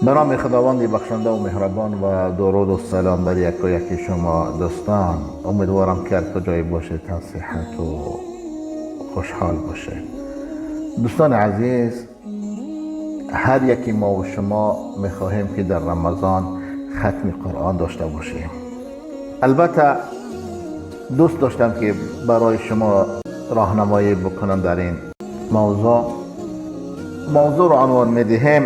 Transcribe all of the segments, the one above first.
به نام خداوند بخشنده و مهربان و درود و سلام بر یک و یکی شما دوستان. امیدوارم که هر کجای باشه تا صحت و خوشحال باشه. دوستان عزیز، هر یکی ما و شما میخواهیم که در رمضان ختم قرآن داشته باشیم. البته دوست داشتم که برای شما راهنمایی بکنم در این موضوع رو عنوان میدهیم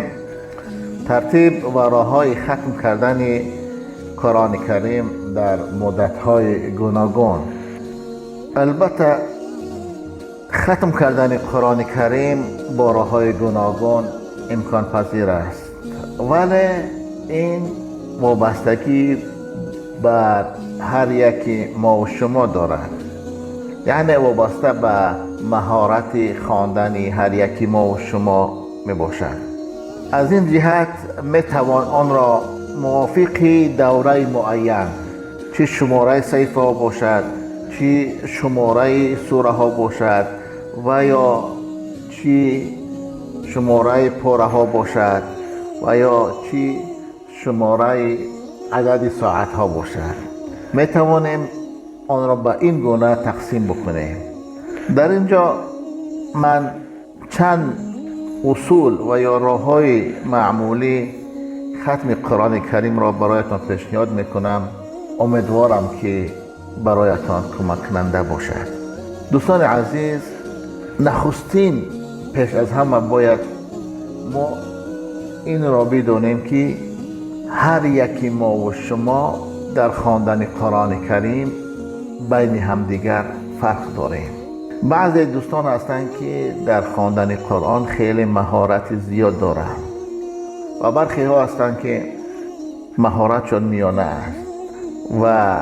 ترتیب و راههای ختم کردن قرآن کریم در مدت‌های گوناگون. البته ختم کردن قرآن کریم با راههای گوناگون امکان پذیر است، ولی این وابستگی بر هر یکی ما و شما دارد، یعنی وابسته به مهارت خواندن هر یکی ما و شما می باشد. از این جهت می توان آن را موافق دوره معین، چه شماره صحیفه ها باشد، چه شماره سوره ها باشد و یا چه شماره پاره ها باشد و یا چه شماره عدد ساعت ها باشد، می توانیم آن را به این گونه تقسیم بکنیم. در اینجا من چند اصول و یا راه‌های معمولی ختم قرآن کریم را برایتان پیشنهاد میکنم. امیدوارم که برایتان کمک کننده باشد. دوستان عزیز، نخستین پیش از همه باید ما این را بدانیم که هر یکی ما و شما در خواندن قرآن کریم بین همدیگر فرق داریم. بعضی دوستان هستند که در خواندن قرآن خیلی مهارت زیاد دارند و برخی ها هستند که مهارتشان میانه است و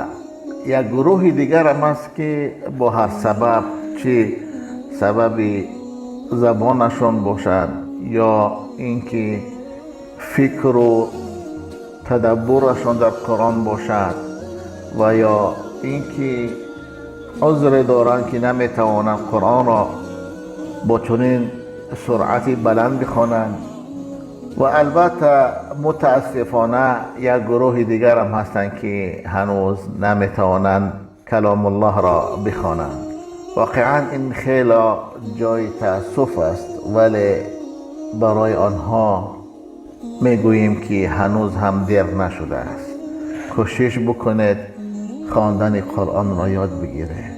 یک گروه دیگر هم است که با هر سبب، چه سبب زبانشان باشد یا اینکه فکر و تدبرشان در قرآن باشد و یا اینکه عذر دارند که نمیتوانند قرآن را با چنین سرعتی بلند بخوانند و البته متاسفانه یک گروه دیگر هم هستند که هنوز نمیتوانند کلام الله را بخوانند. واقعا این خیلی جای تأسف است، ولی برای آنها میگوییم که هنوز هم دیر نشده است. کوشش بکنید خواندن قرآن را یاد بگیرید.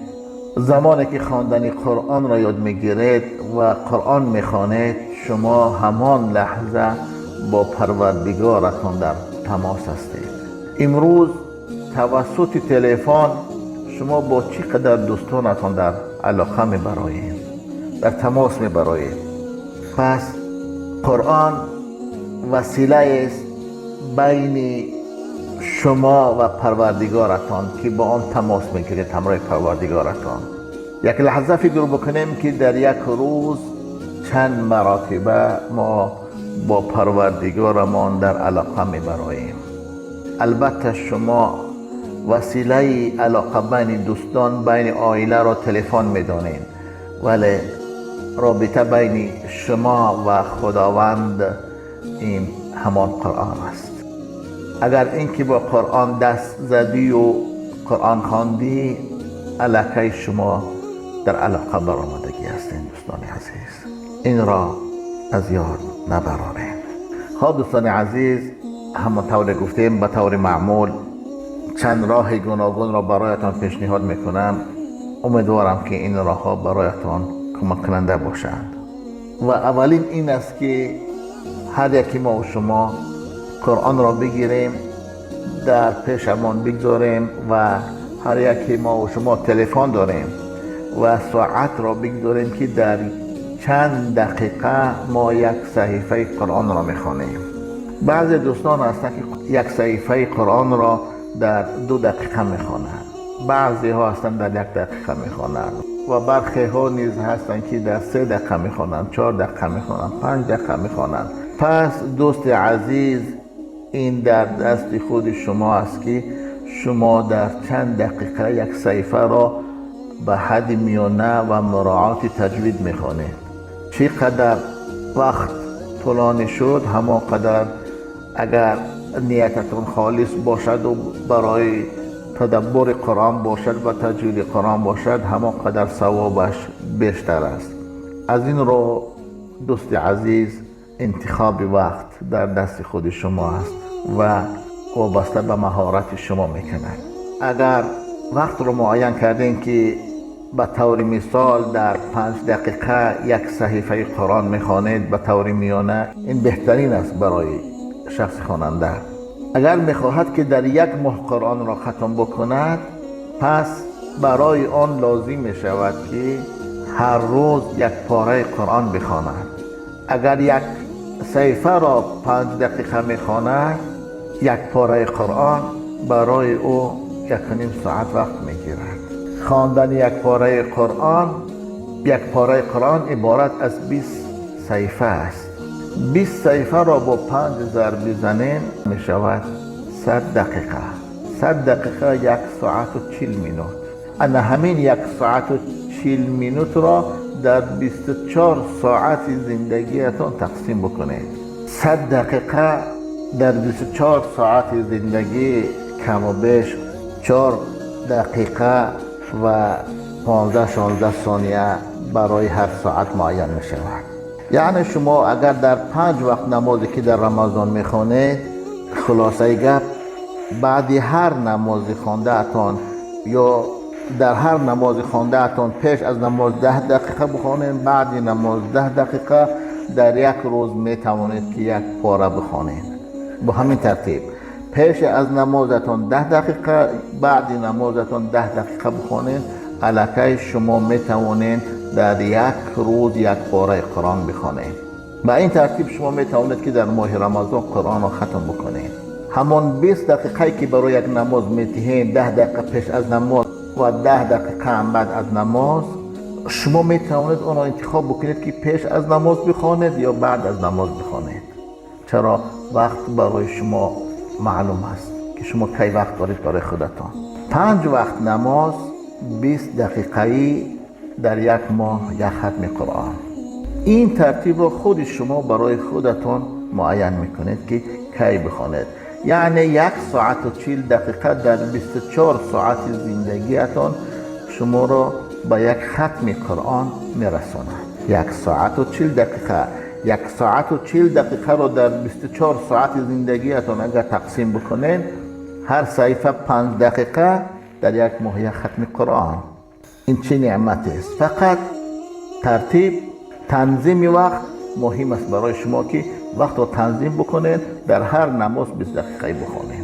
زمانی که خواندن قرآن را یاد میگیرید و قرآن میخوانید، شما همان لحظه با پروردگارتان در تماس هستید. امروز توسط تلفن شما با چقدر دوستانتان در علاقه میبرایید، در تماس میبرایید. پس قرآن وسیله است بین شما و پروردگارتان که با آن تماس میگیرید همراه پروردگارتان. یک لحظه فکر بکنیم که در یک روز چند مراتبه ما با پروردگارمان در علاقه میبراییم. البته شما وسیله علاقه بین دوستان، بین عائله را تلفن میدانید، ولی رابطه بین شما و خداوند این همان قرآن است. اگر اینکه با قرآن دست زدی و قرآن خواندی، علاقه شما در علاقه برآمدگی هستین. دوستان عزیز، این را از یاد نبرانید. خب دوستان عزیز، همانطور گفتیم به طور معمول چند راه گوناگون را برایتان پیشنهاد میکنم. امیدوارم که این راه ها برایتان کمک کننده باشند. و اولین این است که هر یکی ما و شما قرآن را بگیریم، در پیشمان بگذاریم و هر یکی ما و شما تلفن داریم و ساعت را بگذاریم که در چند دقیقه ما یک صحیفه قرآن را میخوانیم. بعضی دوستان هستند که یک صحیفه قرآن را در 2 دقیقه میخوانند، بعضی ها هستند در 1 دقیقه میخوانند و برخی ها نیز هستند که در 3 دقیقه میخوانند، 4 دقیقه میخوانند، 5 دقیقه میخوانند. پس دوست عزیز، این در دست خود شما است که شما در چند دقیقه یک صحیفه را به حد میانه و مراعات تجوید میخوانید. چقدر وقت طولانی شد، همانقدر اگر نیتتون خالص باشد و برای تدبر قرآن باشد و تجوید قرآن باشد، همه قدر ثوابش بیشتر است. از این رو دوست عزیز، انتخاب وقت در دست خود شما است و وابسته به مهارت شما میکند. اگر وقت رو معین کردین که به طور مثال در 5 دقیقه یک صحیفه قرآن میخوانید به طور میانه، این بهترین است برای شخص خواننده. اگر میخواهد که در یک ماه قرآن را ختم بکند، پس برای آن لازم میشود که هر روز یک پاره قرآن بخواند. اگر یک صحیفه را 5 دقیقه میخواند، یک پاره قرآن برای او 1.5 ساعت وقت میگیرد. خواندن یک پاره قرآن عبارت از 20 صحیفه است. 20 صحیفه را با 5 ضرب بزنین می شود 100 دقیقه. 100 دقیقه 1 ساعت و 40 مینوت. انا همین 1 ساعت و 40 مینوت را در 24 ساعت زندگیتون تقسیم بکنید. 100 دقیقه در 24 ساعت زندگی کم و بیش 4 دقیقه و 15-16 ثانیه برای هر ساعت معین می شود. یعنی شما اگر در 5 وقت نمازی که در رمضان میخونید، خلاصه گپ بعد هر نمازی خونده اتون یا در هر نمازی خونده اتون پیش از نماز 10 دقیقه بخونید، بعد نماز 10 دقیقه در یک روز میتوانید که یک پاره بخونید. با همین ترتیب پیش از نمازتون 10 دقیقه، بعد نمازتون 10 دقیقه بخونید. الکی شما میتوانید در یک روز یک پاره قرآن بخونید. با این ترتیب شما میتوانید که در ماه رمضان قرآن را ختم بکنید. همون 20 دقیقه که برای یک نماز میتهین، 10 دقیقه پیش از نماز و 10 دقیقه هم بعد از نماز، شما میتوانید اون را انتخاب بکنید که پیش از نماز بخونید یا بعد از نماز بخونید. چرا؟ وقت برای شما معلوم است که شما کی وقت دارید برای خودتان. 5 وقت نماز 20 دقیقه‌ای در یک ماه یک ختم قرآن. این ترتیب را خود شما برای خودتان معین میکنید که کی بخوانید. یعنی 1 ساعت و 40 دقیقه در 24 ساعت زندگیتان شما را به یک ختم قرآن میرساند. 1 ساعت و 40 دقیقه 1 ساعت و 40 دقیقه را در 24 ساعت زندگیتان اگر تقسیم بکنید، هر صحیفه 5 دقیقه در یک ماه یک ختم قرآن. این چه نعمت است. فقط ترتیب تنظیم وقت مهم است برای شما که وقت رو تنظیم بکنید، در هر نماز 20 دقیقه بخونید.